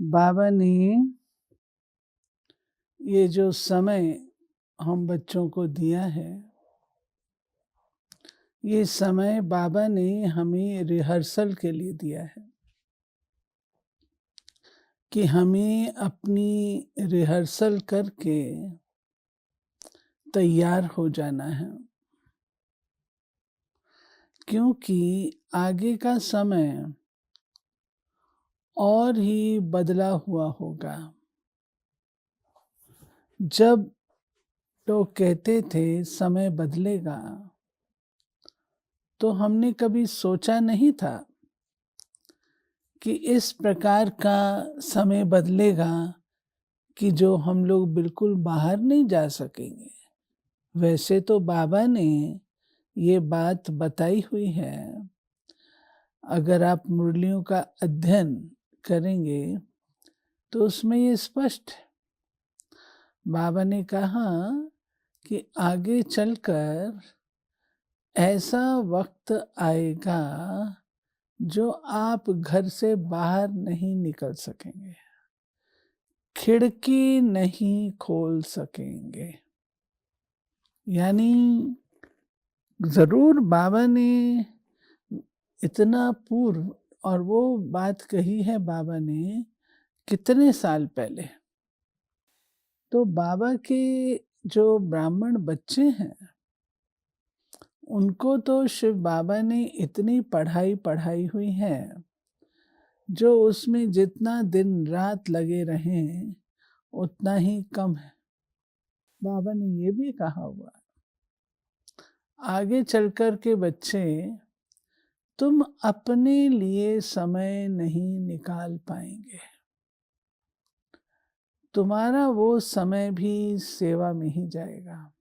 बाबा ने ये जो समय हम बच्चों को दिया है, ये समय बाबा ने हमें रिहर्सल के लिए दिया है कि हमें अपनी रिहर्सल करके तैयार हो जाना है, क्योंकि आगे का समय और ही बदला हुआ होगा। जब लोग कहते थे समय बदलेगा, तो हमने कभी सोचा नहीं था कि इस प्रकार का समय बदलेगा कि जो हम लोग बिल्कुल बाहर नहीं जा सकेंगे। वैसे तो बाबा ने ये बात बताई हुई है। अगर आप मुरलियों का अध्ययन करेंगे तो उसमें ये स्पष्ट है। बाबा ने कहा कि आगे चलकर ऐसा वक्त आएगा जो आप घर से बाहर नहीं निकल सकेंगे, खिड़की नहीं खोल सकेंगे। यानी जरूर बाबा ने इतना पूर्व, और वो बात कही है बाबा ने कितने साल पहले। तो बाबा के जो ब्राह्मण बच्चे हैं, उनको तो शिव बाबा ने इतनी पढ़ाई हुई है, जो उसमें जितना दिन रात लगे रहें उतना ही कम है। बाबा ने ये भी कहा हुआ, आगे चलकर के बच्चे तुम अपने लिए समय नहीं निकाल पाएंगे, तुम्हारा वो समय भी सेवा में ही जाएगा,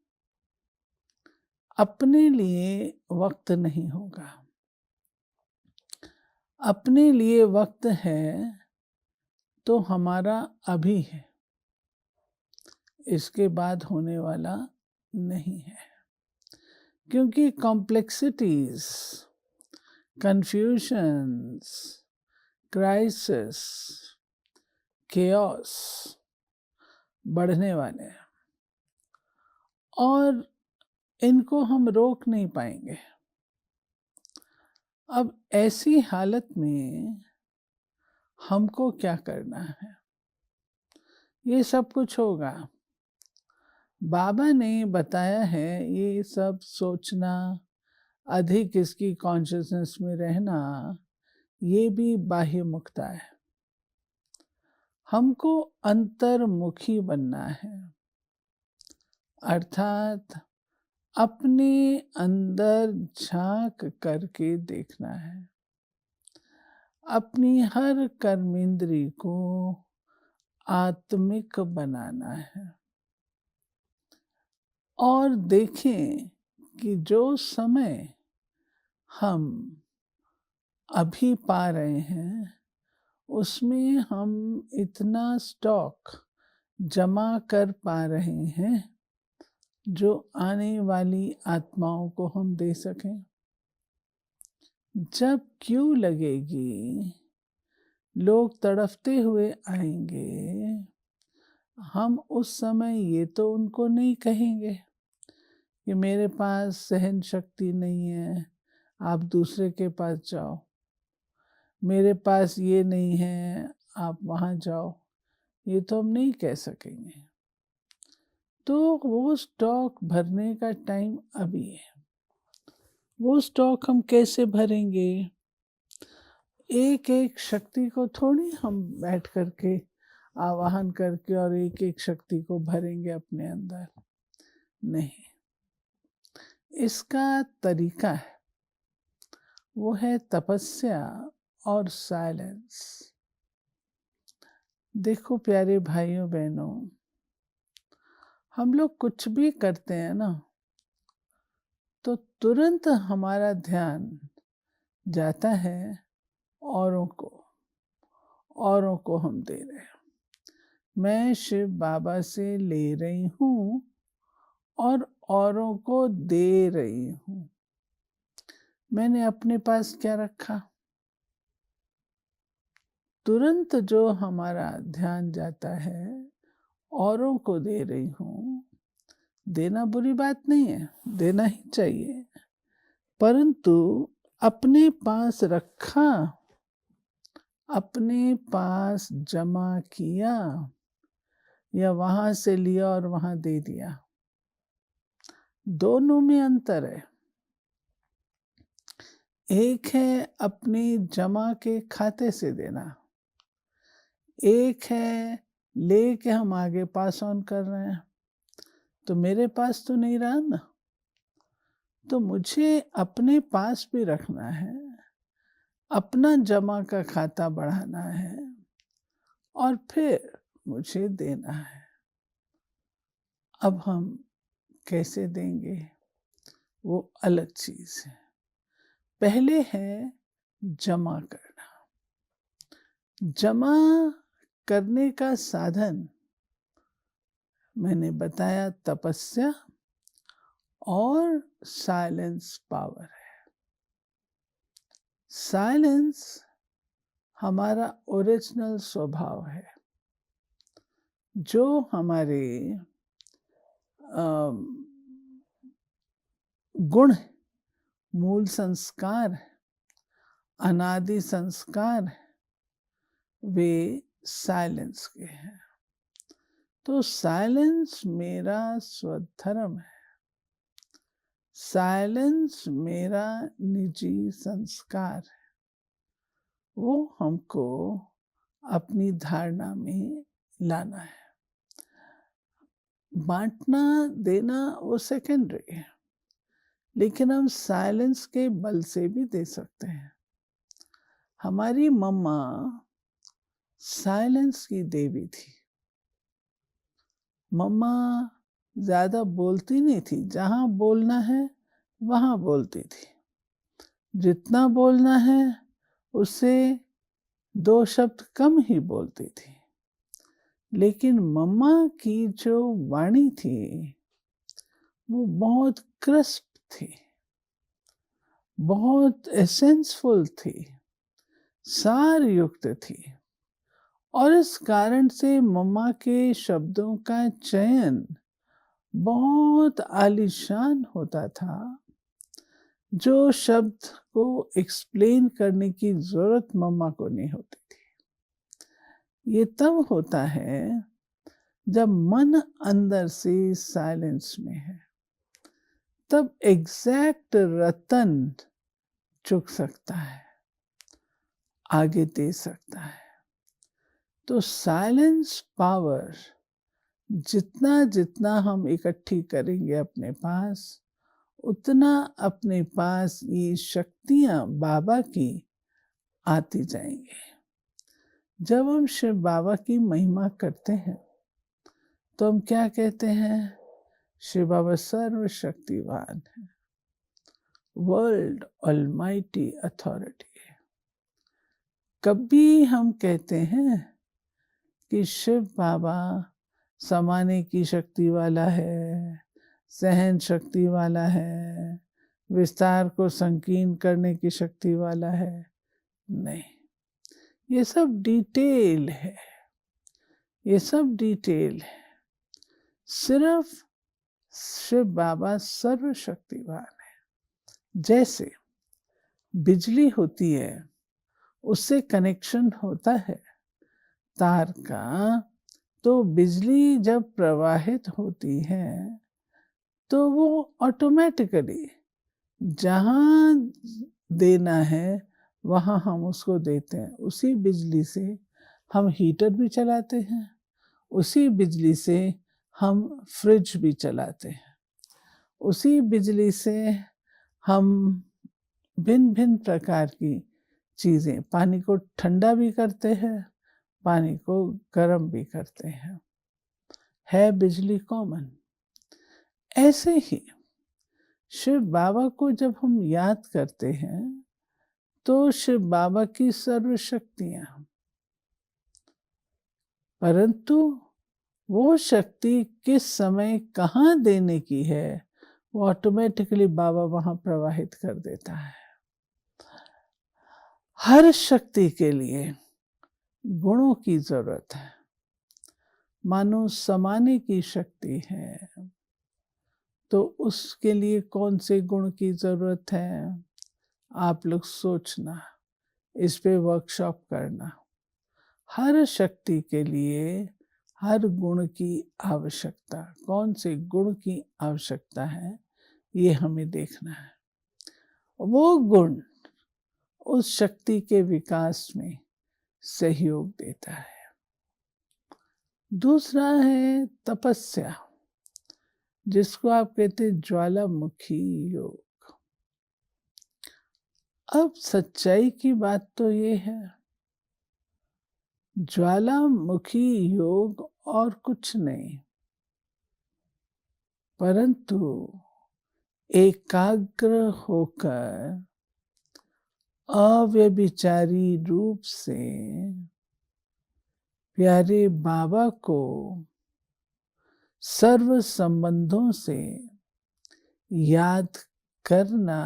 अपने लिए वक्त नहीं होगा। अपने लिए वक्त है तो हमारा अभी है, इसके बाद होने वाला नहीं है। क्योंकि कॉम्प्लेक्सिटीज, कंफ्यूजन्स, क्राइसिस, केओस बढ़ने वाले हैं और इनको हम रोक नहीं पाएंगे। अब ऐसी हालत में हमको क्या करना है? ये सब कुछ होगा। बाबा ने बताया है ये सब सोचना, अधिक इसकी कॉन्शियसनेस में रहना, ये भी बाह्य मुक्ता है। हमको अंतर्मुखी बनना है, अर्थात अपने अंदर झांक करके देखना है, अपनी हर कर्मेंद्री को आत्मिक बनाना है और देखें कि जो समय हम अभी पा रहे हैं उसमें हम इतना स्टॉक जमा कर पा रहे हैं जो आने वाली आत्माओं को हम दे सकें। जब क्यों लगेगी, लोग तड़फते हुए आएंगे, हम उस समय ये तो उनको नहीं कहेंगे कि मेरे पास सहन शक्ति नहीं है, आप दूसरे के पास जाओ, मेरे पास ये नहीं है, आप वहाँ जाओ। ये तो हम नहीं कह सकेंगे। तो वो स्टॉक भरने का टाइम अभी है। वो स्टॉक हम कैसे भरेंगे? एक एक शक्ति को थोड़ी हम बैठ करके आवाहन करके और एक एक शक्ति को भरेंगे अपने अंदर, नहीं। इसका तरीका है, वो है तपस्या और साइलेंस। देखो प्यारे भाइयों बहनों, हम लोग कुछ भी करते हैं ना, तो तुरंत हमारा ध्यान जाता है औरों को हम दे रहे हैं। मैं शिव बाबा से ले रही हूँ और औरों को दे रही हूँ। मैंने अपने पास क्या रखा? तुरंत जो हमारा ध्यान जाता है औरों को दे रही हूँ, देना बुरी बात नहीं है, देना ही चाहिए, परंतु अपने पास रखा, अपने पास जमा किया या वहाँ से लिया और वहाँ दे दिया, दोनों में अंतर है। एक है अपने जमा के खाते से देना, एक है लेके हम आगे पास ऑन कर रहे हैं। तो मेरे पास तो नहीं रहा ना, तो मुझे अपने पास भी रखना है, अपना जमा का खाता बढ़ाना है और फिर मुझे देना है। अब हम कैसे देंगे वो अलग चीज़ है। पहले है जमा करना। जमा करने का साधन मैंने बताया तपस्या और साइलेंस पावर है। साइलेंस हमारा ओरिजिनल स्वभाव है, जो हमारे गुण, मूल संस्कार, अनादि संस्कार वे साइलेंस के हैं। तो साइलेंस मेरा स्वधर्म है, साइलेंस मेरा निजी संस्कार है। वो हमको अपनी धारणा में लाना है। बांटना देना वो सेकेंडरी है, लेकिन हम साइलेंस के बल से भी दे सकते हैं। हमारी मम्मा साइलेंस की देवी थी। मम्मा ज़्यादा बोलती नहीं थी, जहाँ बोलना है वहाँ बोलती थी। जितना बोलना है उससे 2 शब्द कम ही बोलती थी। लेकिन मम्मा की जो वाणी थी वो बहुत क्रिस्प थी, बहुत एसेंसफुल थी, सार युक्त थी। और इस कारण से मम्मा के शब्दों का चयन बहुत आलीशान होता था, जो शब्द को एक्सप्लेन करने की ज़रूरत मम्मा को नहीं होती थी। ये तब होता है जब मन अंदर से साइलेंस में है, तब एग्जैक्ट रतन चुक सकता है, आगे दे सकता है। तो साइलेंस पावर जितना जितना हम इकट्ठी करेंगे अपने पास, उतना अपने पास ये शक्तियाँ बाबा की आती जाएंगी। जब हम शिव बाबा की महिमा करते हैं तो हम क्या कहते हैं? शिव बाबा सर्वशक्तिवान है, वर्ल्ड ऑलमाइटी अथॉरिटी है। कभी हम कहते हैं कि शिव बाबा समाने की शक्ति वाला है, सहन शक्ति वाला है, विस्तार को संकीर्ण करने की शक्ति वाला है? नहीं, ये सब डिटेल है, ये सब डिटेल है। सिर्फ शिव बाबा सर्वशक्तिवान है। जैसे बिजली होती है, उससे कनेक्शन होता है तार का, तो बिजली जब प्रवाहित होती है तो वो ऑटोमेटिकली जहाँ देना है वहाँ हम उसको देते हैं। उसी बिजली से हम हीटर भी चलाते हैं, उसी बिजली से हम फ्रिज भी चलाते हैं, उसी बिजली से हम भिन्न भिन्न प्रकार की चीज़ें, पानी को ठंडा भी करते हैं, पानी को गर्म भी करते हैं। है बिजली कॉमन। ऐसे ही शिव बाबा को जब हम याद करते हैं तो शिव बाबा की सर्वशक्तियाँ, परंतु वो शक्ति किस समय कहाँ देने की है वो ऑटोमेटिकली बाबा वहाँ प्रवाहित कर देता है। हर शक्ति के लिए गुणों की ज़रूरत है, मानो समाने की शक्ति है, तो उसके लिए कौन से गुण की ज़रूरत है? आप लोग सोचना, इस पे वर्कशॉप करना। हर शक्ति के लिए हर गुण की आवश्यकता, कौन से गुण की आवश्यकता है, ये हमें देखना है। वो गुण उस शक्ति के विकास में सहयोग देता है। दूसरा है तपस्या, जिसको आप कहते हैं ज्वालामुखी योग। अब सच्चाई की बात तो ये है, ज्वालामुखी योग और कुछ नहीं, परंतु एकाग्र होकर अव्यभिचारी रूप से प्यारे बाबा को सर्व संबंधों से याद करना,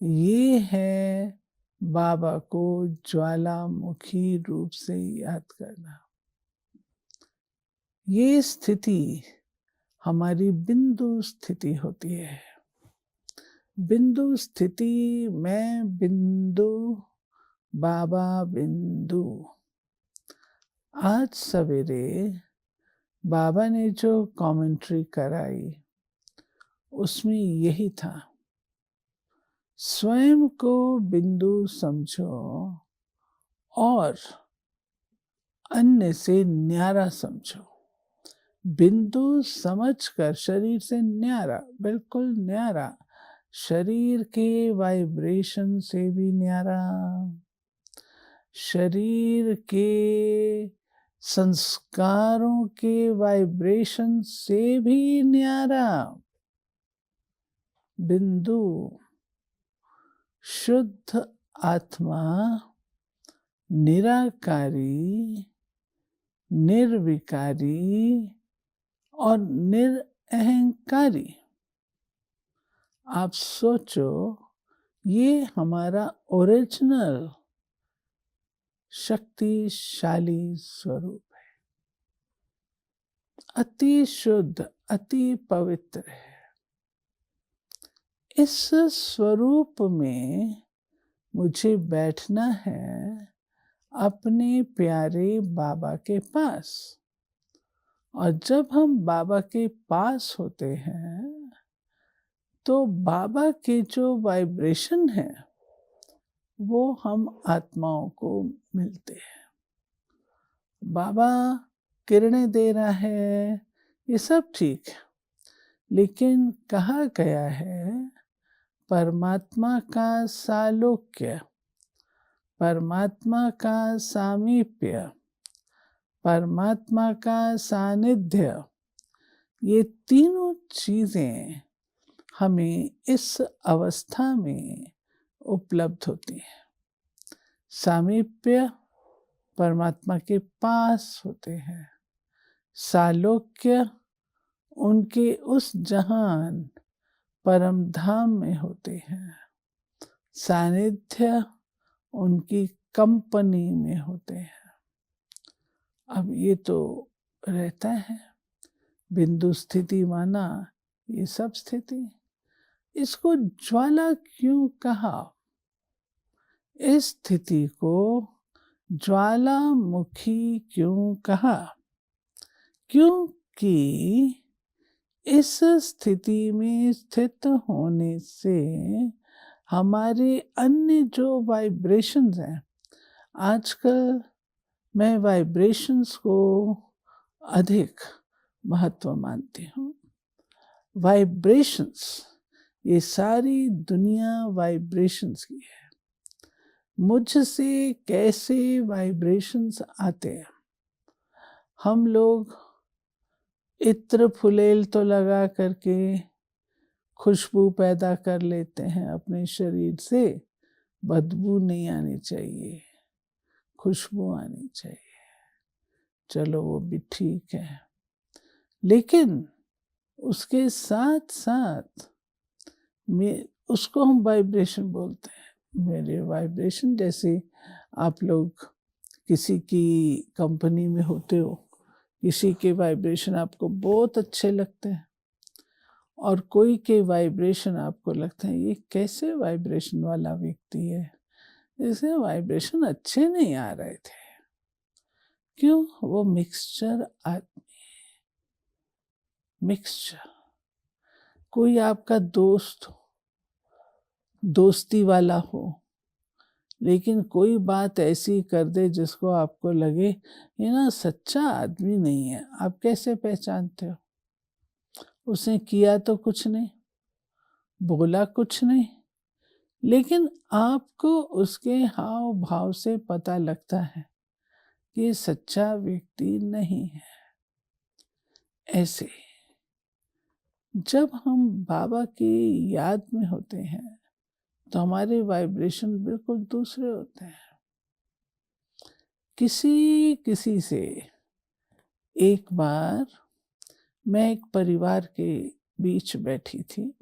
ये है बाबा को ज्वालामुखी रूप से याद करना। ये स्थिति हमारी बिंदु स्थिति होती है। बिंदु स्थिति, मैं बिंदु, बाबा बिंदु। आज सवेरे बाबा ने जो कमेंट्री कराई, उसमें यही था, स्वयं को बिंदु समझो और अन्य से न्यारा समझो। बिंदु समझकर शरीर से न्यारा, बिल्कुल न्यारा, शरीर के वाइब्रेशन से भी न्यारा, शरीर के संस्कारों के वाइब्रेशन से भी न्यारा। बिंदु शुद्ध आत्मा, निराकारी, निर्विकारी और निरअहंकारी। आप सोचो, ये हमारा ओरिजिनल शक्तिशाली स्वरूप है, अति शुद्ध, अति पवित्र है। इस स्वरूप में मुझे बैठना है अपने प्यारे बाबा के पास। और जब हम बाबा के पास होते हैं, तो बाबा के जो वाइब्रेशन है, वो हम आत्माओं को मिलते हैं। बाबा किरणें दे रहा है, ये सब ठीक है, लेकिन कहा गया है परमात्मा का सालोक्य, परमात्मा का सामीप्य, परमात्मा का सानिध्य, ये तीनों चीजें हमें इस अवस्था में उपलब्ध होती हैं। सामीप्य, परमात्मा के पास होते हैं। सालोक्य, उनके उस जहान परम धाम में होते हैं। सानिध्य, उनकी कंपनी में होते हैं। अब ये तो रहता है, बिंदु स्थिति माना ये सब स्थिति। इसको ज्वाला क्यों कहा? इस स्थिति को ज्वालामुखी क्यों कहा? क्योंकि इस स्थिति में स्थित होने से हमारे अन्य जो वाइब्रेशंस हैं, आजकल मैं वाइब्रेशंस को अधिक महत्व मानती हूँ। वाइब्रेशंस, ये सारी दुनिया वाइब्रेशंस की है। मुझसे कैसे वाइब्रेशंस आते हैं? हम लोग इत्र फुलेल तो लगा करके खुशबू पैदा कर लेते हैं अपने शरीर से, बदबू नहीं आनी चाहिए, खुशबू आनी चाहिए। चलो वो भी ठीक है, लेकिन उसके साथ साथ में उसको हम वाइब्रेशन बोलते हैं। मेरे वाइब्रेशन जैसे आप लोग किसी की कंपनी में होते हो, किसी के वाइब्रेशन आपको बहुत अच्छे लगते हैं और कोई के वाइब्रेशन आपको लगता है ये कैसे वाइब्रेशन वाला व्यक्ति है, इसे वाइब्रेशन अच्छे नहीं आ रहे थे। क्यों? वो मिक्सचर आदमी, मिक्सचर। कोई आपका दोस्त हो, दोस्ती वाला हो, लेकिन कोई बात ऐसी कर दे जिसको आपको लगे ये ना सच्चा आदमी नहीं है। आप कैसे पहचानते हो? उसने किया तो कुछ नहीं, बोला कुछ नहीं, लेकिन आपको उसके हाव भाव से पता लगता है कि सच्चा व्यक्ति नहीं है। ऐसे जब हम बाबा की याद में होते हैं तो हमारे वाइब्रेशन बिल्कुल दूसरे होते हैं। किसी से एक बार मैं एक परिवार के बीच बैठी थी,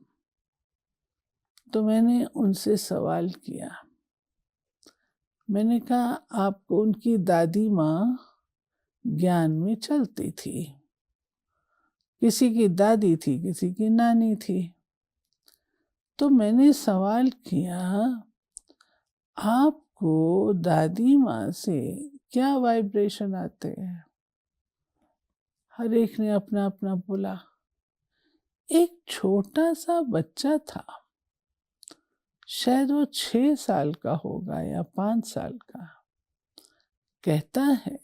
तो मैंने उनसे सवाल किया। मैंने कहा आपको उनकी दादी माँ ज्ञान में चलती थी, किसी की दादी थी, किसी की नानी थी। तो मैंने सवाल किया आपको दादी माँ से क्या वाइब्रेशन आते हैं? हर एक ने अपना अपना बोला। एक छोटा सा बच्चा था, शायद वो 6 साल का होगा या 5 साल का, कहता है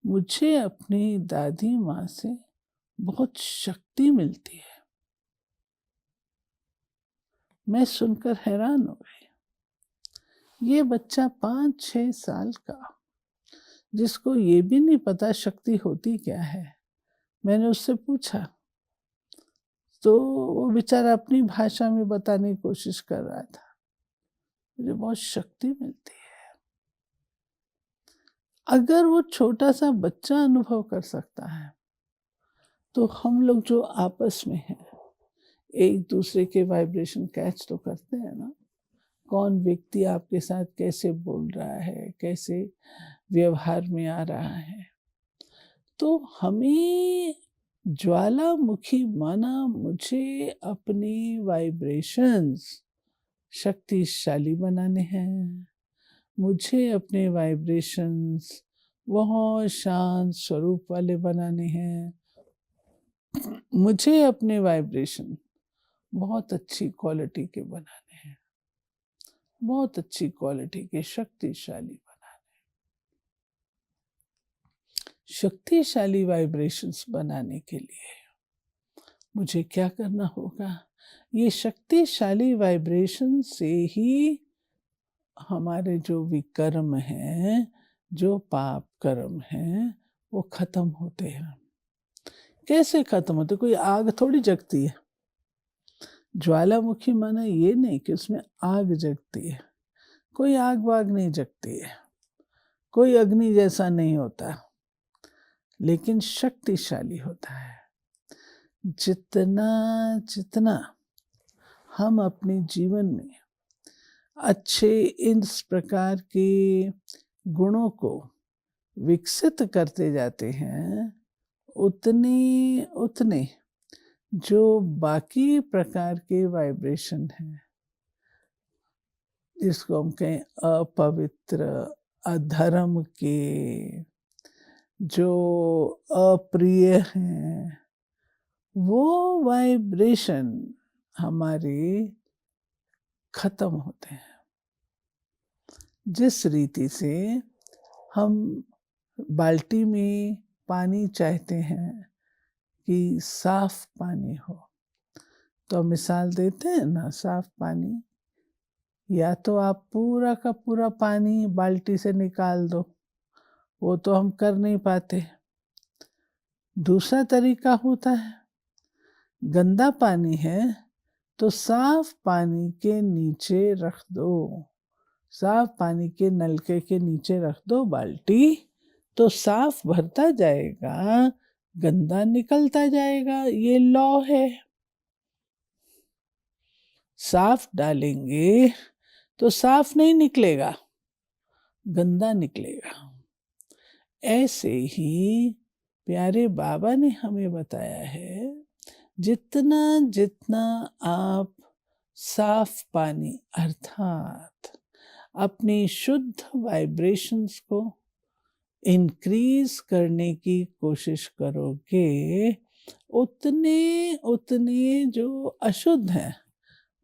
मुझे अपनी दादी माँ से बहुत शक्ति मिलती है। मैं सुनकर हैरान हो गई। ये बच्चा 5-6 साल का, जिसको ये भी नहीं पता शक्ति होती क्या है। मैंने उससे पूछा तो वो बेचारा अपनी भाषा में बताने की कोशिश कर रहा था, मुझे बहुत शक्ति मिलती है। अगर वो छोटा सा बच्चा अनुभव कर सकता है, तो हम लोग जो आपस में हैं एक दूसरे के वाइब्रेशन कैच तो करते हैं ना। कौन व्यक्ति आपके साथ कैसे बोल रहा है, कैसे व्यवहार में आ रहा है। तो हमें ज्वालामुखी माना मुझे अपनी वाइब्रेशंस शक्तिशाली बनाने हैं। मुझे अपने वाइब्रेशंस बहुत शांत स्वरूप वाले बनाने हैं। मुझे अपने वाइब्रेशन बहुत अच्छी क्वालिटी के बनाने हैं, बहुत अच्छी क्वालिटी के शक्तिशाली बनाने। शक्तिशाली वाइब्रेशंस बनाने के लिए मुझे क्या करना होगा? ये शक्तिशाली वाइब्रेशन से ही हमारे जो विकर्म हैं, जो पाप कर्म हैं, वो खत्म होते हैं। कैसे खत्म होते? कोई आग थोड़ी जगती है। ज्वालामुखी माना ये नहीं कि उसमें आग जगती है। कोई आग वाग नहीं जगती है, कोई अग्नि जैसा नहीं होता, लेकिन शक्तिशाली होता है। जितना जितना हम अपने जीवन में अच्छे इस प्रकार के गुणों को विकसित करते जाते हैं, उतने उतने जो बाकी प्रकार के वाइब्रेशन हैं, जिसको हम कहें अपवित्र, अधर्म के, जो अप्रिय हैं, वो वाइब्रेशन हमारे खत्म होते हैं। जिस रीति से हम बाल्टी में पानी चाहते हैं कि साफ पानी हो, तो मिसाल देते हैं ना, साफ पानी, या तो आप पूरा का पूरा पानी बाल्टी से निकाल दो, वो तो हम कर नहीं पाते। दूसरा तरीका होता है, गंदा पानी है तो साफ पानी के नीचे रख दो, साफ पानी के नलके के नीचे रख दो बाल्टी, तो साफ भरता जाएगा, गंदा निकलता जाएगा। ये लॉ है। साफ डालेंगे तो साफ नहीं निकलेगा, गंदा निकलेगा। ऐसे ही प्यारे बाबा ने हमें बताया है, जितना जितना आप साफ पानी अर्थात अपनी शुद्ध वाइब्रेशंस को इंक्रीज करने की कोशिश करोगे, उतने उतने जो अशुद्ध हैं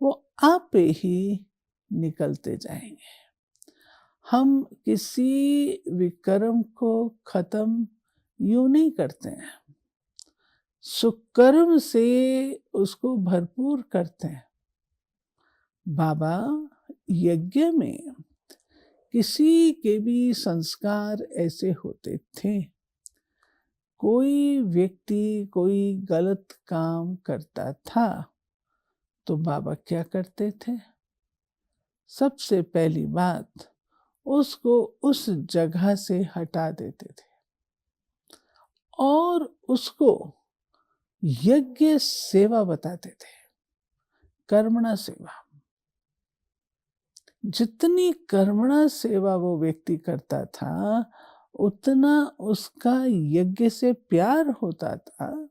वो आप पे ही निकलते जाएंगे। हम किसी विकर्म को खत्म यूं नहीं करते हैं, सुकर्म से उसको भरपूर करते हैं। बाबा यज्ञ में किसी के भी संस्कार ऐसे होते थे, कोई व्यक्ति कोई गलत काम करता था तो बाबा क्या करते थे, सबसे पहली बात उसको उस जगह से हटा देते थे और उसको यज्ञ सेवा बताते थे, कर्मणा सेवा। जितनी कर्मणा सेवा वो व्यक्ति करता था, उतना उसका यज्ञ से प्यार होता था,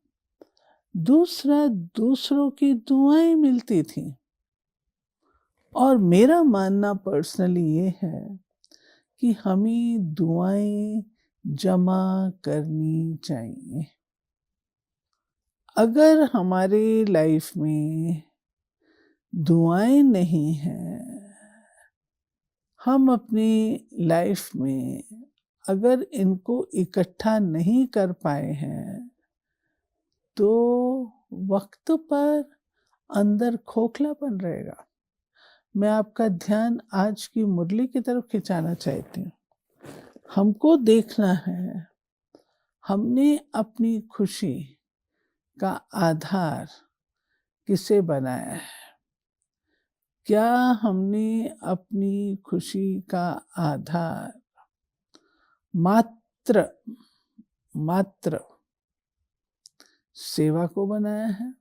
दूसरा दूसरों की दुआएं मिलती थी। और मेरा मानना पर्सनली ये है कि हमें दुआएं जमा करनी चाहिए। अगर हमारे लाइफ में दुआएं नहीं हैं, हम अपनी लाइफ में अगर इनको इकट्ठा नहीं कर पाए हैं, तो वक्त पर अंदर खोखलापन रहेगा। मैं आपका ध्यान आज की मुरली की तरफ खिंचाना चाहती हूँ। हमको देखना है, हमने अपनी खुशी का आधार किसे बनाया है? क्या हमने अपनी खुशी का आधार मात्र सेवा को बनाया है,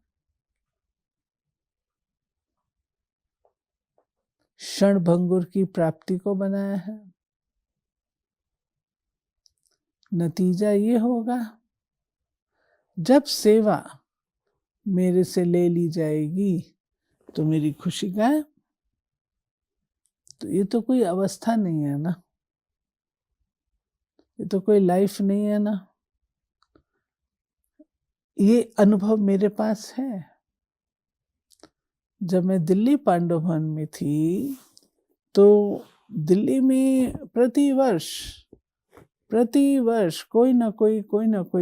क्षणभंगुर की प्राप्ति को बनाया है? नतीजा ये होगा, जब सेवा मेरे से ले ली जाएगी तो मेरी खुशी गायब। तो ये तो कोई अवस्था नहीं है ना, ये तो कोई लाइफ नहीं है ना। ये अनुभव मेरे पास है। जब मैं दिल्ली पांडव भवन में थी, तो दिल्ली में प्रतिवर्ष कोई ना कोई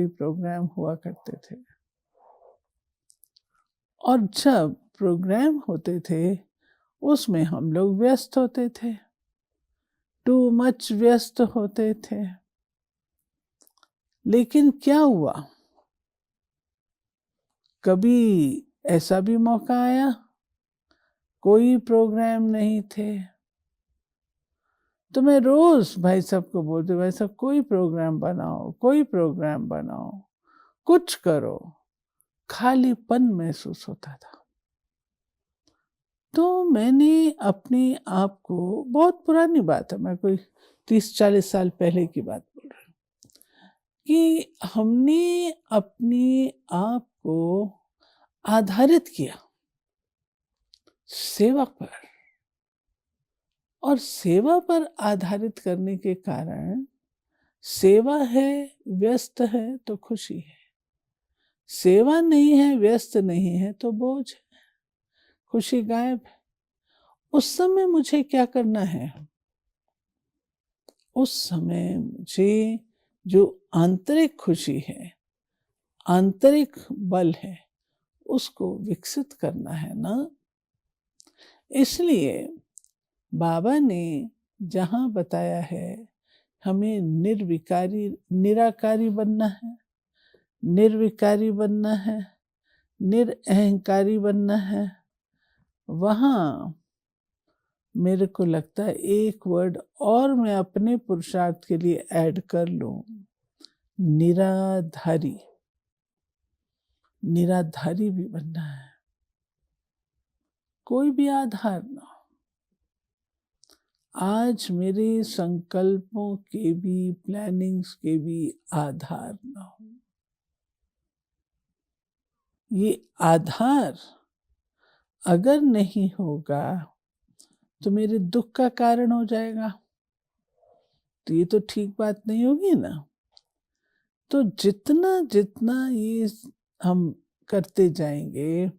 प्रोग्राम हुआ करते थे। और जब प्रोग्राम होते थे, उसमें हम लोग व्यस्त होते थे, टू मच व्यस्त होते थे। लेकिन क्या हुआ, कभी ऐसा भी मौका आया, कोई प्रोग्राम नहीं थे, तो मैं रोज भाई साहब को बोलती, भाई साहब कोई प्रोग्राम बनाओ, कुछ करो। खालीपन महसूस होता था। तो मैंने अपने आप को, बहुत पुरानी बात है, मैं कोई 30-40 साल पहले की बात बोल रही हूँ, कि हमने अपने आप को आधारित किया सेवा पर, और सेवा पर आधारित करने के कारण, सेवा है व्यस्त है तो खुशी है, सेवा नहीं है व्यस्त नहीं है तो बोझ है, खुशी गायब है। उस समय मुझे क्या करना है? उस समय मुझे जो आंतरिक खुशी है, आंतरिक बल है, उसको विकसित करना है ना। इसलिए बाबा ने जहाँ बताया है हमें निराकारी बनना है, निर्विकारी बनना है, निरअहंकारी बनना है, वहाँ मेरे को लगता है एक वर्ड और मैं अपने पुरुषार्थ के लिए ऐड कर लूं, निराधारी। निराधारी भी बनना है, कोई भी आधार ना हो। आज मेरे संकल्पों के भी, प्लानिंग्स के भी आधार न हो। ये आधार अगर नहीं होगा तो मेरे दुख का कारण हो जाएगा, तो ये तो ठीक बात नहीं होगी ना। तो जितना जितना ये हम करते जाएंगे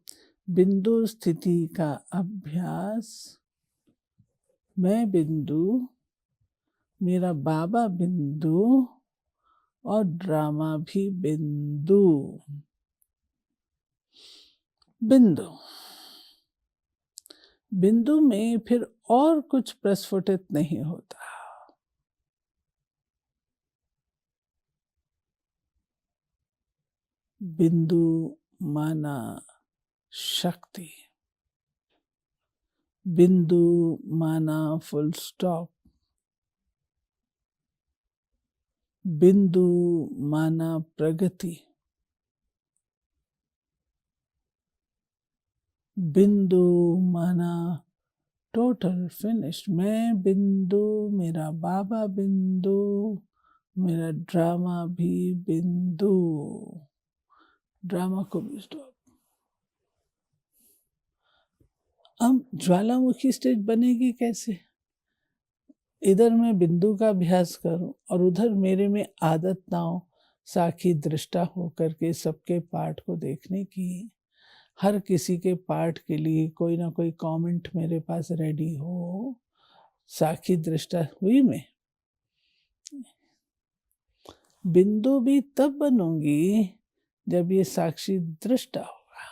बिंदु स्थिति का अभ्यास, मैं बिंदु, मेरा बाबा बिंदु और ड्रामा भी बिंदु। बिंदु बिंदु में फिर और कुछ प्रस्फुटित नहीं होता। बिंदु माना शक्ति, बिंदु माना फुल स्टॉप, बिंदु माना प्रगति, बिंदु माना टोटल फिनिश। मैं बिंदु, मेरा बाबा बिंदु, मेरा ड्रामा भी बिंदु। ड्रामा को भी स्टॉप। अब ज्वालामुखी स्टेज बनेगी कैसे? इधर मैं बिंदु का अभ्यास करूं और उधर मेरे में आदत ना हो साखी दृष्टा होकर के सबके पाठ को देखने की, हर किसी के पाठ के लिए कोई ना कोई कमेंट मेरे पास रेडी हो। साखी दृष्टा हुई मैं। बिंदु भी तब बनूंगी जब ये साक्षी दृष्टा होगा।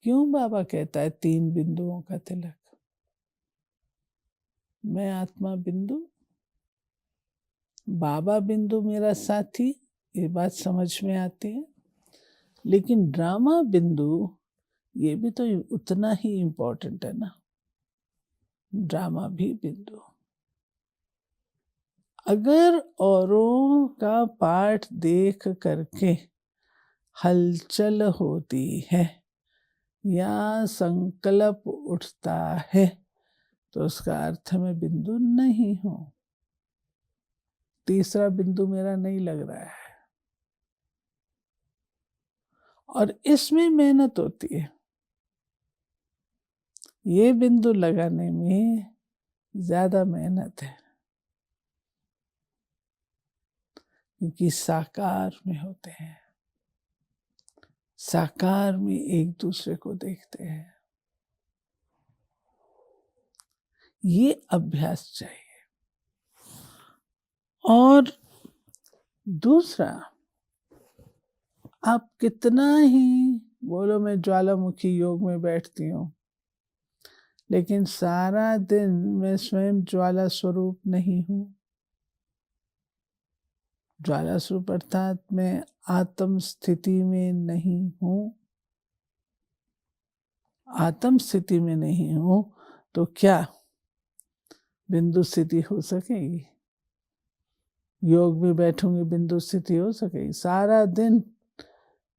क्यों बाबा कहता है 3 बिंदुओं का तिलक? मैं आत्मा बिंदु, बाबा बिंदु मेरा साथी, ये बात समझ में आती है। लेकिन ड्रामा बिंदु ये भी तो उतना ही इम्पोर्टेंट है ना। ड्रामा भी बिंदु। अगर औरों का पाठ देख करके हलचल होती है या संकल्प उठता है तो उसका अर्थ मैं बिंदु नहीं हूं। तीसरा बिंदु मेरा नहीं लग रहा है और इसमें मेहनत होती है। ये बिंदु लगाने में ज्यादा मेहनत है क्योंकि साकार में होते हैं, साकार में एक दूसरे को देखते हैं। ये अभ्यास चाहिए। और दूसरा, आप कितना ही बोलो मैं ज्वालामुखी योग में बैठती हूँ, लेकिन सारा दिन मैं स्वयं ज्वाला स्वरूप नहीं हूँ। ज्वाला स्वरूप अर्थात मैं आत्म स्थिति में नहीं हूँ। आत्म स्थिति में नहीं हूँ तो क्या बिंदु स्थिति हो सकेगी? योग में बैठूंगी बिंदु स्थिति हो सकेगी? सारा दिन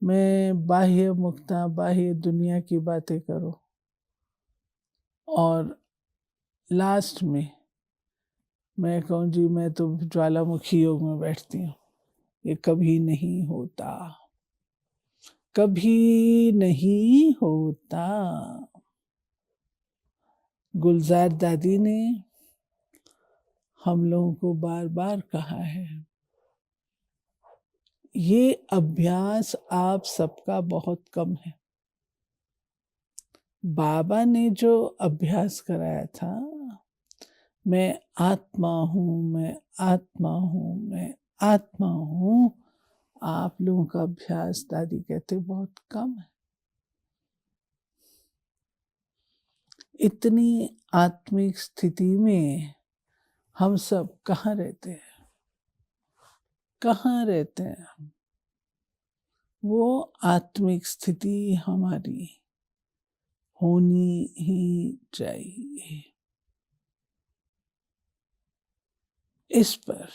मैं बाह्य मुक्ता, बाह्य दुनिया की बातें करूं और लास्ट में मैं कहूँ जी मैं तो ज्वालामुखी योग में बैठती हूँ। ये कभी नहीं होता, कभी नहीं होता। गुलजार दादी ने हम लोगों को बार बार कहा है, ये अभ्यास आप सबका बहुत कम है। बाबा ने जो अभ्यास कराया था, मैं आत्मा हूँ, मैं आत्मा हूँ, मैं आत्मा हूँ, आप लोगों का अभ्यास दादी कहते बहुत कम है। इतनी आत्मिक स्थिति में हम सब कहाँ रहते हैं? कहाँ रहते हैं? वो आत्मिक स्थिति हमारी होनी ही चाहिए। इस पर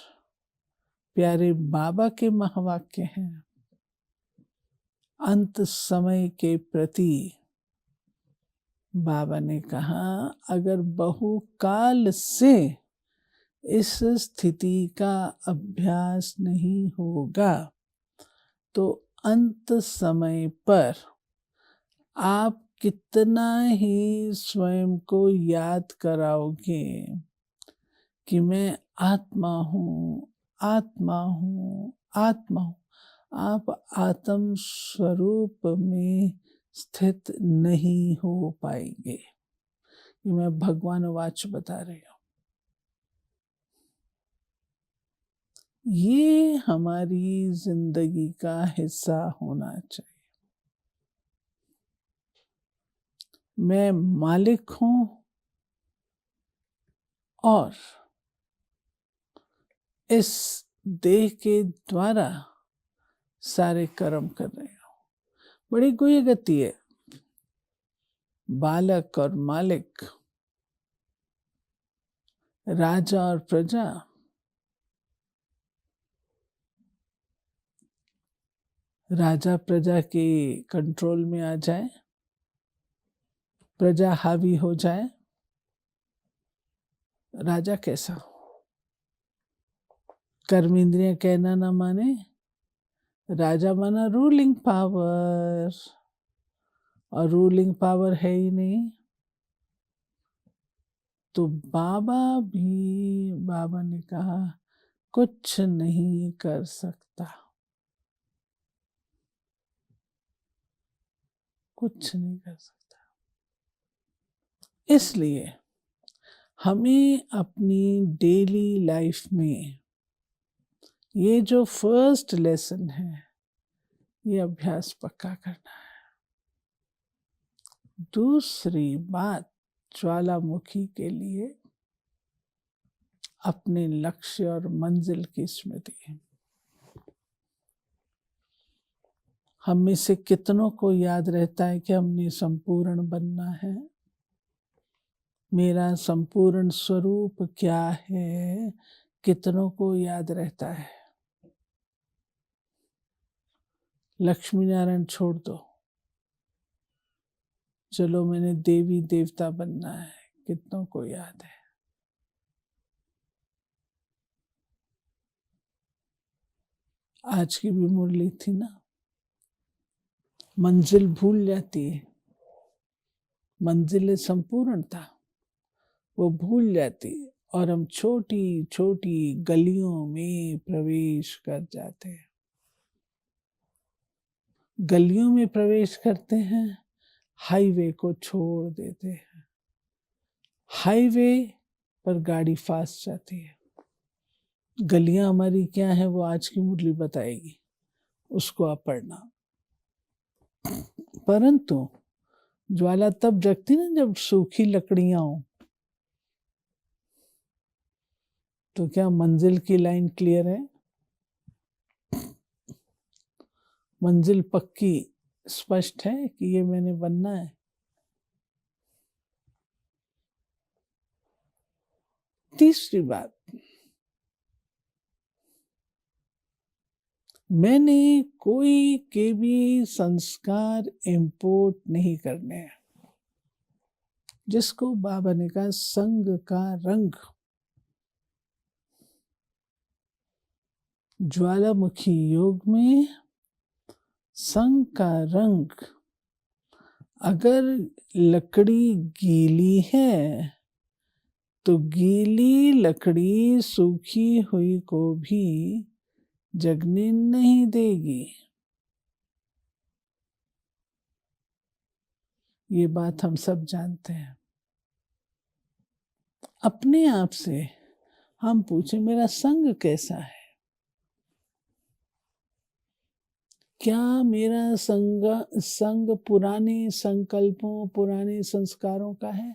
प्यारे बाबा के महावाक्य हैं, अंत समय के प्रति बाबा ने कहा अगर बहुकाल से इस स्थिति का अभ्यास नहीं होगा तो अंत समय पर आप कितना ही स्वयं को याद कराओगे कि मैं आत्मा हूँ, आत्मा हूँ, आत्मा हूँ, आप आत्म स्वरूप में स्थित नहीं हो पाएंगे। ये मैं भगवान वाच बता रही हूँ। ये हमारी जिंदगी का हिस्सा होना चाहिए। मैं मालिक हूं और इस देह के द्वारा सारे कर्म कर रहे हूं। बड़ी गुह्य गति है। बालक और मालिक, राजा और प्रजा, राजा प्रजा के कंट्रोल में आ जाए, प्रजा हावी हो जाए, राजा कैसा हो? कर्म इंद्रियां कहना ना माने, राजा माना रूलिंग पावर, और रूलिंग पावर है ही नहीं। तो बाबा ने कहा कुछ नहीं कर सकता, कुछ नहीं कर सकता। इसलिए हमें अपनी डेली लाइफ में ये जो फर्स्ट लेसन है, ये अभ्यास पक्का करना है। दूसरी बात, ज्वालामुखी के लिए अपने लक्ष्य और मंजिल की स्मृति। हम में से कितनों को याद रहता है कि हमने संपूर्ण बनना है? मेरा संपूर्ण स्वरूप क्या है? कितनों को याद रहता है? लक्ष्मी नारायण छोड़ दो, चलो मैंने देवी देवता बनना है, कितनों को याद है? आज की भी मुरली थी ना, मंजिल भूल जाती है, मंजिल संपूर्णता वो भूल जाती है और हम छोटी छोटी गलियों में प्रवेश कर जाते हैं। गलियों में प्रवेश करते हैं, हाईवे को छोड़ देते हैं। हाईवे पर गाड़ी फास्ट जाती है। गलियां हमारी क्या है वो आज की मुरली बताएगी, उसको आप पढ़ना। परंतु ज्वाला तब जगती ना जब सूखी लकड़ियां हो। तो क्या मंजिल की लाइन क्लियर है? मंजिल पक्की स्पष्ट है कि ये मैंने बनना है? तीसरी बात, मैंने कोई के भी संस्कार इंपोर्ट नहीं करने हैं। जिसको बाबा ने कहा संग का रंग, ज्वालामुखी योग में संग का रंग, अगर लकड़ी गीली है तो गीली लकड़ी सूखी हुई को भी जगने नहीं देगी। ये बात हम सब जानते हैं। अपने आप से हम पूछे मेरा संग कैसा है? क्या मेरा संग पुराने संकल्पों, पुराने संस्कारों का है?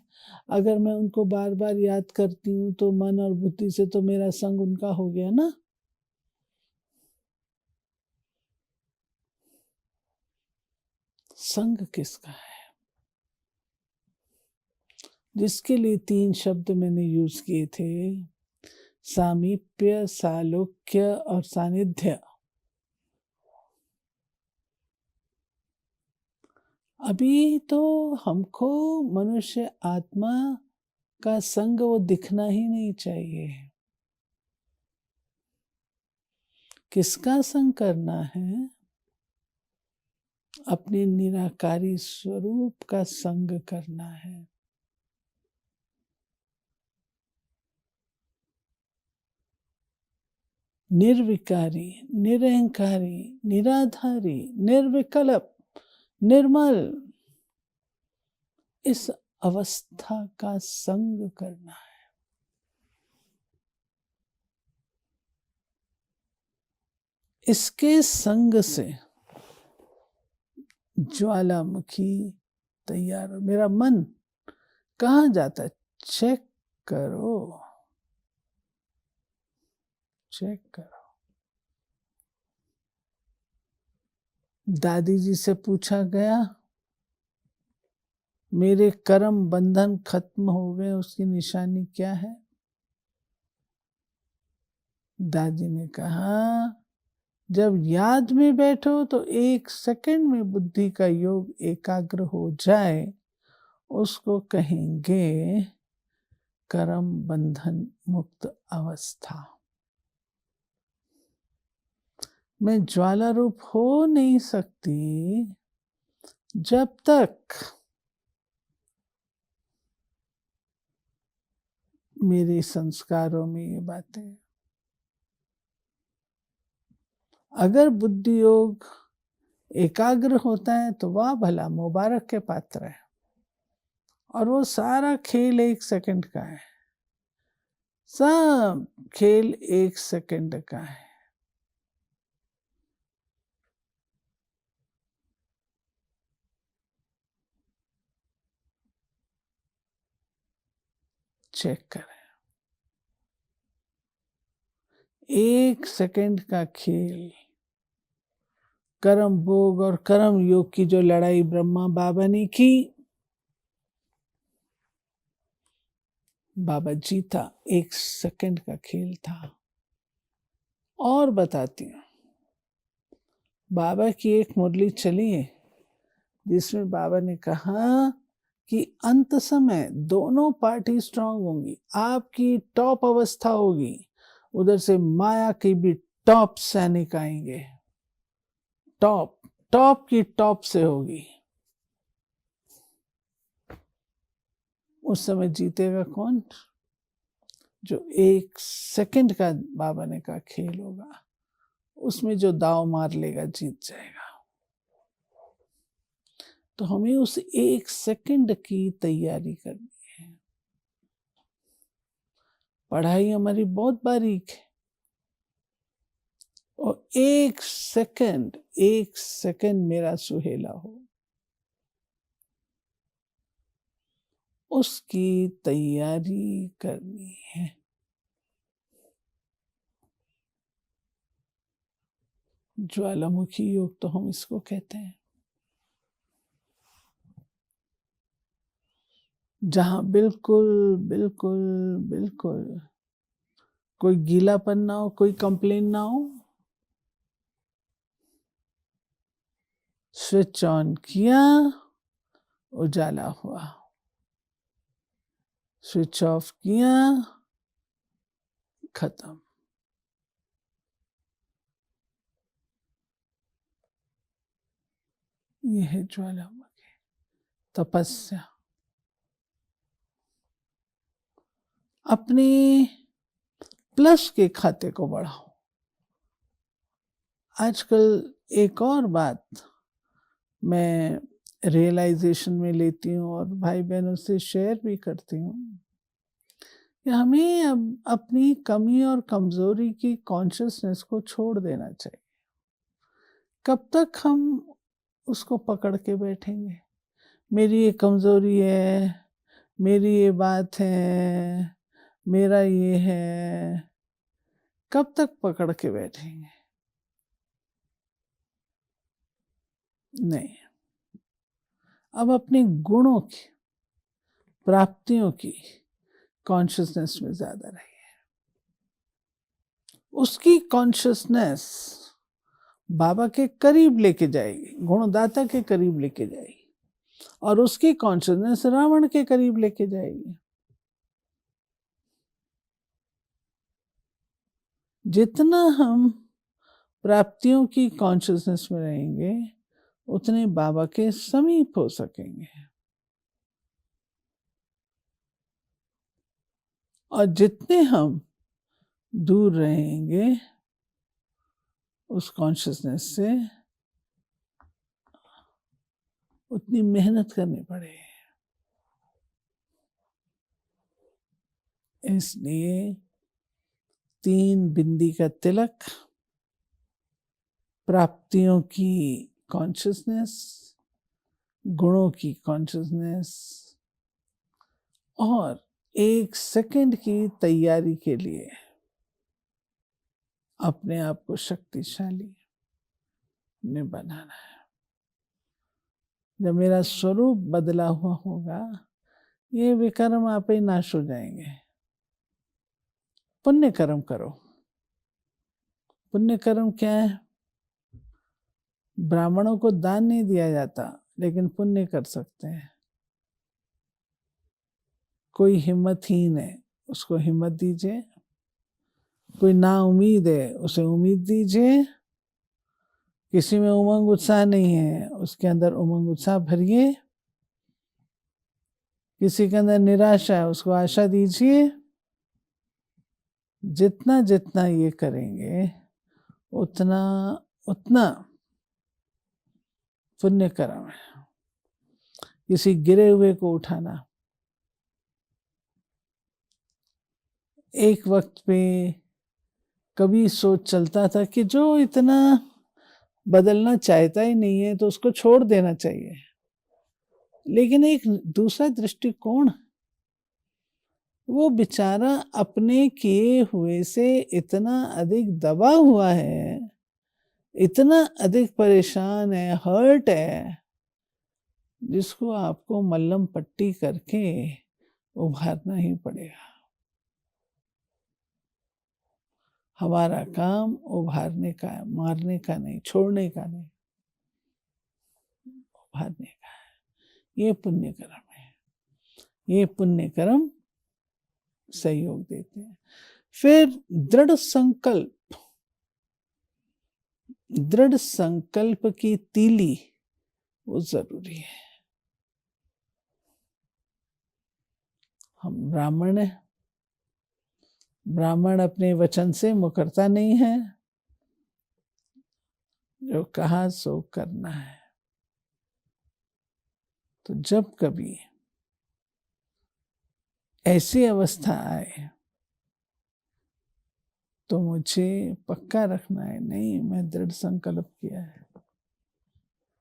अगर मैं उनको बार बार याद करती हूँ तो मन और बुद्धि से तो मेरा संग उनका हो गया ना। संग किसका है? जिसके लिए 3 शब्द मैंने यूज किए थे, सामीप्य, सालोक्य और सानिध्य। अभी तो हमको मनुष्य आत्मा का संग वो दिखना ही नहीं चाहिए। किसका संग करना है? अपने निराकारी स्वरूप का संग करना है। निर्विकारी, निरहंकारी, निराधारी, निर्विकल्प, निर्मल, इस अवस्था का संग करना है। इसके संग से ज्वालामुखी तैयार हो। मेरा मन कहाँ जाता है? चेक करो, चेक करो। दादी जी से पूछा गया, मेरे कर्म बंधन खत्म हो गए, उसकी निशानी क्या है? दादी ने कहा, जब याद में बैठो तो 1 सेकंड में बुद्धि का योग एकाग्र हो जाए, उसको कहेंगे कर्म बंधन मुक्त अवस्था। मैं ज्वाला रूप हो नहीं सकती जब तक मेरे संस्कारों में ये बातें। अगर बुद्धि योग एकाग्र होता है तो वाह भला, मुबारक के पात्र है। और वो सारा खेल 1 सेकंड का है, सब खेल 1 सेकंड का है। चेक करें, 1 सेकंड का खेल। कर्म भोग और कर्म योग की जो लड़ाई ब्रह्मा बाबा ने की, बाबा जीता, 1 सेकंड का खेल था। और बताती हूँ, बाबा की एक मुरली चली है जिसमें बाबा ने कहा कि अंत समय दोनों पार्टी स्ट्रांग होंगी, आपकी टॉप अवस्था होगी, उधर से माया की भी टॉप सैनिक आएंगे। टॉप टॉप की टॉप से होगी। उस समय जीतेगा कौन? जो 1 सेकंड का बाबा ने कहा खेल होगा, उसमें जो दाव मार लेगा जीत जाएगा। तो हमें उस 1 सेकंड की तैयारी करनी है। पढ़ाई हमारी बहुत बारीक है, और 1 सेकंड मेरा सुहेला हो, उसकी तैयारी करनी है। ज्वालामुखी योग तो हम इसको कहते हैं, जहां बिल्कुल बिल्कुल बिल्कुल कोई गीलापन ना हो, कोई कंप्लेन ना हो। स्विच ऑन किया, उजाला हुआ। स्विच ऑफ किया, खत्म। ये है ज्वालामुखी तपस्या। अपने प्लस के खाते को बढ़ाओ। आजकल एक और बात मैं रियलाइजेशन में लेती हूँ और भाई बहनों से शेयर भी करती हूँ कि हमें अब अपनी कमी और कमजोरी की कॉन्शियसनेस को छोड़ देना चाहिए। कब तक हम उसको पकड़ के बैठेंगे? मेरी ये कमजोरी है, मेरी ये बात है, मेरा ये है, कब तक पकड़ के बैठेंगे? नहीं। अब अपने गुणों की, प्राप्तियों की कॉन्शियसनेस में ज्यादा रहिए। उसकी कॉन्शियसनेस बाबा के करीब लेके जाएगी, गुणदाता के करीब लेके जाएगी। और उसकी कॉन्शियसनेस रावण के करीब लेके जाएगी। जितना हम प्राप्तियों की कॉन्शियसनेस में रहेंगे उतने बाबा के समीप हो सकेंगे। और जितने हम दूर रहेंगे उस कॉन्शियसनेस से उतनी मेहनत करनी पड़ेगी। इसलिए 3 बिंदी का तिलक, प्राप्तियों की कॉन्शियसनेस, गुणों की कॉन्शियसनेस और 1 सेकंड की तैयारी के लिए अपने आप को शक्तिशाली ने बनाना है। जब मेरा स्वरूप बदला हुआ होगा ये विकर्म आप ही नाश हो जाएंगे। पुण्य कर्म करो। पुण्य कर्म क्या है? ब्राह्मणों को दान नहीं दिया जाता लेकिन पुण्य कर सकते हैं। कोई हिम्मतहीन है उसको हिम्मत दीजिए, कोई ना उम्मीद है उसे उम्मीद दीजिए, किसी में उमंग उत्साह नहीं है उसके अंदर उमंग उत्साह भरिए, किसी के अंदर निराशा है उसको आशा दीजिए। जितना जितना ये करेंगे उतना उतना पुण्य कर्म है। किसी गिरे हुए को उठाना, एक वक्त पे कभी सोच चलता था कि जो इतना बदलना चाहता ही नहीं है तो उसको छोड़ देना चाहिए, लेकिन एक दूसरा दृष्टिकोण, वो बेचारा अपने किए हुए से इतना अधिक दबा हुआ है, इतना अधिक परेशान है, हर्ट है, जिसको आपको मल्लम पट्टी करके उभारना ही पड़ेगा। हमारा काम उभारने का है, मारने का नहीं, छोड़ने का नहीं, उभारने का है। ये पुण्य कर्म है। ये पुण्य कर्म सहयोग देते हैं। फिर दृढ़ संकल्प की तीली वो जरूरी है। हम ब्राह्मण हैं, ब्राह्मण अपने वचन से मुकरता नहीं है, जो कहा सो करना है। तो जब कभी ऐसी अवस्था आए तो मुझे पक्का रखना है, नहीं मैं दृढ़ संकल्प किया है,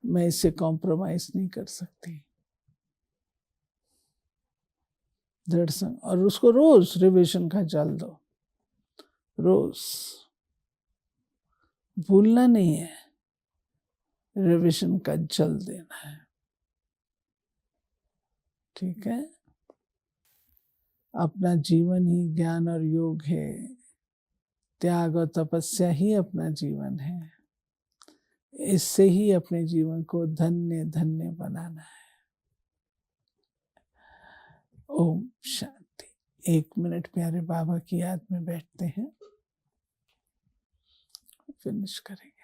मैं इससे कॉम्प्रोमाइज नहीं कर सकती। दृढ़ संकल्प, और उसको रोज रिविजन का जल दो, रोज भूलना नहीं है, रिविजन का जल देना है। ठीक है। अपना जीवन ही ज्ञान और योग है, त्याग और तपस्या ही अपना जीवन है। इससे ही अपने जीवन को धन्य धन्य बनाना है। ओम शांति। 1 मिनट प्यारे बाबा की याद में बैठते हैं, फिनिश करेंगे।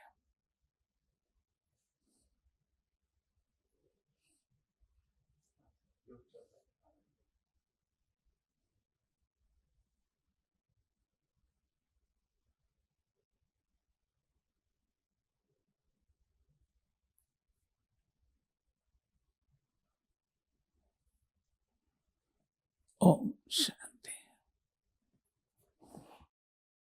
ओम शांति।